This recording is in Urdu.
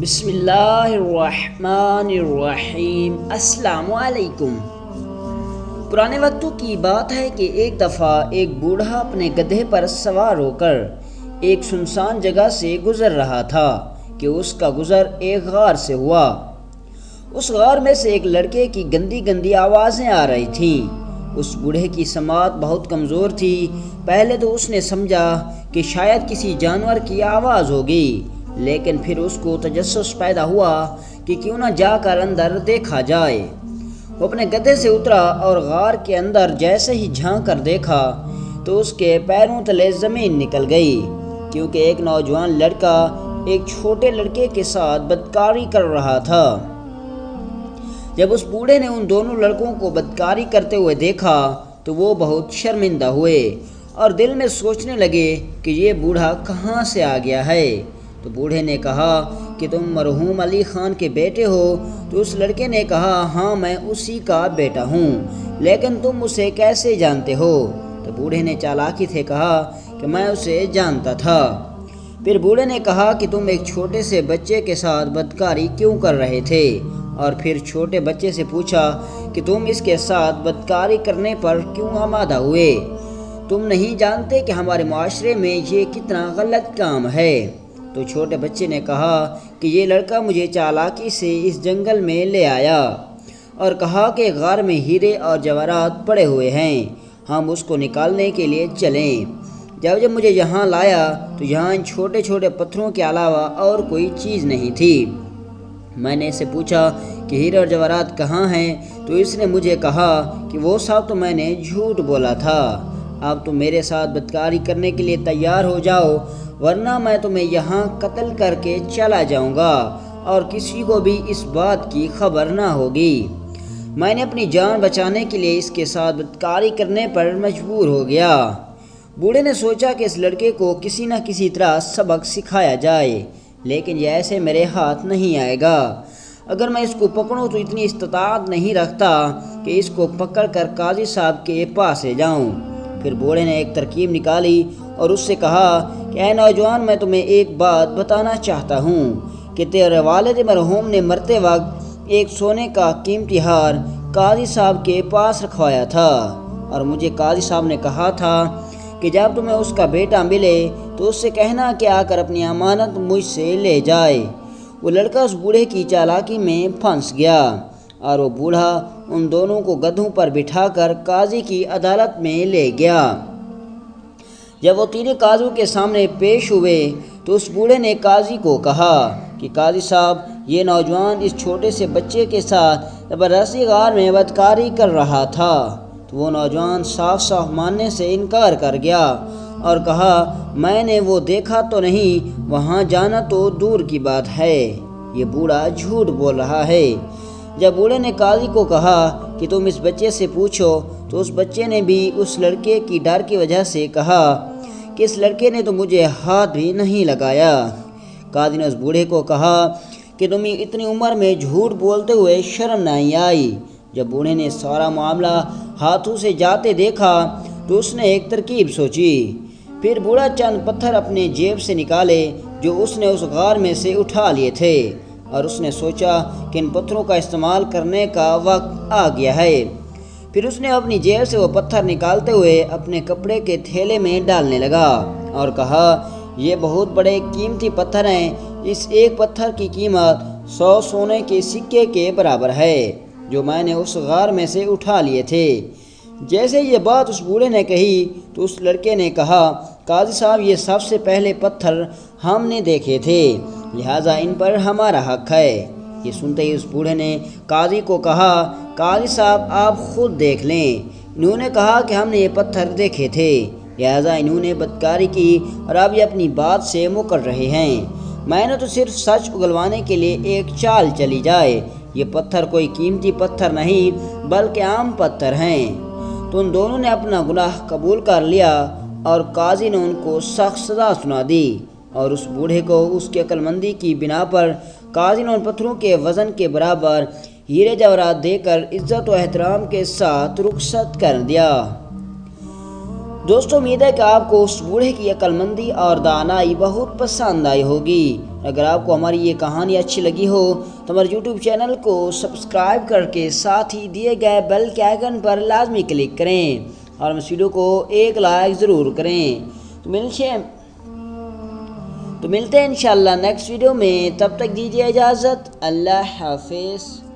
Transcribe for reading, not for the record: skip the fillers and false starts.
بسم اللہ الرحمن الرحیم۔ السلام علیکم۔ پرانے وقتوں کی بات ہے کہ ایک دفعہ ایک بوڑھا اپنے گدھے پر سوار ہو کر ایک سنسان جگہ سے گزر رہا تھا کہ اس کا گزر ایک غار سے ہوا۔ اس غار میں سے ایک لڑکے کی گندی گندی آوازیں آ رہی تھیں۔ اس بوڑھے کی سماعت بہت کمزور تھی۔ پہلے تو اس نے سمجھا کہ شاید کسی جانور کی آواز ہوگی، لیکن پھر اس کو تجسس پیدا ہوا کہ کیوں نہ جا کر اندر دیکھا جائے۔ وہ اپنے گدھے سے اترا اور غار کے اندر جیسے ہی جھانک کر دیکھا تو اس کے پیروں تلے زمین نکل گئی، کیونکہ ایک نوجوان لڑکا ایک چھوٹے لڑکے کے ساتھ بدکاری کر رہا تھا۔ جب اس بوڑھے نے ان دونوں لڑکوں کو بدکاری کرتے ہوئے دیکھا تو وہ بہت شرمندہ ہوئے اور دل میں سوچنے لگے کہ یہ بوڑھا کہاں سے آ گیا ہے۔ تو بوڑھے نے کہا کہ تم مرحوم علی خان کے بیٹے ہو؟ تو اس لڑکے نے کہا ہاں میں اسی کا بیٹا ہوں، لیکن تم اسے کیسے جانتے ہو؟ تو بوڑھے نے چالاکی سے کہا کہ میں اسے جانتا تھا۔ پھر بوڑھے نے کہا کہ تم ایک چھوٹے سے بچے کے ساتھ بدکاری کیوں کر رہے تھے؟ اور پھر چھوٹے بچے سے پوچھا کہ تم اس کے ساتھ بدکاری کرنے پر کیوں آمادہ ہوئے؟ تم نہیں جانتے کہ ہمارے معاشرے میں یہ کتنا غلط کام ہے؟ تو چھوٹے بچے نے کہا کہ یہ لڑکا مجھے چالاکی سے اس جنگل میں لے آیا اور کہا کہ غار میں ہیرے اور جواہرات پڑے ہوئے ہیں، ہم اس کو نکالنے کے لیے چلیں۔ جب مجھے یہاں لایا تو یہاں ان چھوٹے چھوٹے پتھروں کے علاوہ اور کوئی چیز نہیں تھی۔ میں نے اسے پوچھا کہ ہیرے اور جواہرات کہاں ہیں؟ تو اس نے مجھے کہا کہ وہ سب تو میں نے جھوٹ بولا تھا۔ اب تم میرے ساتھ بدکاری کرنے کے لیے تیار ہو جاؤ، ورنہ میں تمہیں یہاں قتل کر کے چلا جاؤں گا اور کسی کو بھی اس بات کی خبر نہ ہوگی۔ میں نے اپنی جان بچانے کے لیے اس کے ساتھ بدکاری کرنے پر مجبور ہو گیا۔ بوڑھے نے سوچا کہ اس لڑکے کو کسی نہ کسی طرح سبق سکھایا جائے، لیکن یہ ایسے میرے ہاتھ نہیں آئے گا۔ اگر میں اس کو پکڑوں تو اتنی استطاعت نہیں رکھتا کہ اس کو پکڑ کر قاضی صاحب کے پاس لے جاؤں۔ پھر بوڑھے نے ایک ترکیب نکالی اور اس سے کہا کہ اے نوجوان، میں تمہیں ایک بات بتانا چاہتا ہوں کہ تیرے والد مرحوم نے مرتے وقت ایک سونے کا قیمتی ہار قاضی صاحب کے پاس رکھوایا تھا، اور مجھے قاضی صاحب نے کہا تھا کہ جب تمہیں اس کا بیٹا ملے تو اس سے کہنا کہ آ کر اپنی امانت مجھ سے لے جائے۔ وہ لڑکا اس بوڑھے کی چالاکی میں پھنس گیا اور وہ بوڑھا ان دونوں کو گدھوں پر بٹھا کر قاضی کی عدالت میں لے گیا۔ جب وہ تینوں قاضیوں کے سامنے پیش ہوئے تو اس بوڑھے نے قاضی کو کہا کہ قاضی صاحب، یہ نوجوان اس چھوٹے سے بچے کے ساتھ زبردستی غار میں بدکاری کر رہا تھا۔ تو وہ نوجوان صاف صاف ماننے سے انکار کر گیا اور کہا میں نے وہ دیکھا تو نہیں، وہاں جانا تو دور کی بات ہے، یہ بوڑھا جھوٹ بول رہا ہے۔ جب بوڑھے نے قاضی کو کہا کہ تم اس بچے سے پوچھو، تو اس بچے نے بھی اس لڑکے کی ڈر کی وجہ سے کہا کہ اس لڑکے نے تو مجھے ہاتھ بھی نہیں لگایا۔ قاضی نے اس بوڑھے کو کہا کہ تمہیں اتنی عمر میں جھوٹ بولتے ہوئے شرم نہیں آئی؟ جب بوڑھے نے سارا معاملہ ہاتھوں سے جاتے دیکھا تو اس نے ایک ترکیب سوچی۔ پھر بوڑھا چند پتھر اپنے جیب سے نکالے جو اس نے اس غار میں سے اٹھا لیے تھے، اور اس نے سوچا کہ ان پتھروں کا استعمال کرنے کا وقت آ گیا ہے۔ پھر اس نے اپنی جیب سے وہ پتھر نکالتے ہوئے اپنے کپڑے کے تھیلے میں ڈالنے لگا اور کہا یہ بہت بڑے قیمتی پتھر ہیں، اس ایک پتھر کی قیمت 100 سونے کے سکے کے برابر ہے جو میں نے اس غار میں سے اٹھا لیے تھے۔ جیسے یہ بات اس بوڑھے نے کہی تو اس لڑکے نے کہا قاضی صاحب، یہ سب سے پہلے پتھر ہم نے دیکھے تھے، لہٰذا ان پر ہمارا حق ہے۔ یہ سنتے ہی اس بوڑھے نے قاضی کو کہا قاضی صاحب آپ خود دیکھ لیں، انہوں نے کہا کہ ہم نے یہ پتھر دیکھے تھے، لہٰذا انہوں نے بدکاری کی اور اب یہ اپنی بات سے مکر رہے ہیں۔ میں نے تو صرف سچ اگلوانے کے لیے ایک چال چلی جائے، یہ پتھر کوئی قیمتی پتھر نہیں بلکہ عام پتھر ہیں۔ تو ان دونوں نے اپنا گناہ قبول کر لیا اور قاضی نے ان کو سخت سزا سنا دی، اور اس بوڑھے کو اس کی عقل مندی کی بنا پر قاضی نے ان پتھروں کے وزن کے برابر ہیرے جواہرات دے کر عزت و احترام کے ساتھ رخصت کر دیا۔ دوستوں امید ہے کہ آپ کو اس بوڑھے کی عقل مندی اور دانائی بہت پسند آئی ہوگی۔ اگر آپ کو ہماری یہ کہانی اچھی لگی ہو تو ہمارے یوٹیوب چینل کو سبسکرائب کر کے ساتھ ہی دیے گئے بیل کے آئیکن پر لازمی کلک کریں اور اس ویڈیو کو ایک لائک ضرور کریں۔ تو ملتے ہیں انشاءاللہ نیکسٹ ویڈیو میں، تب تک دیجیے اجازت، اللہ حافظ۔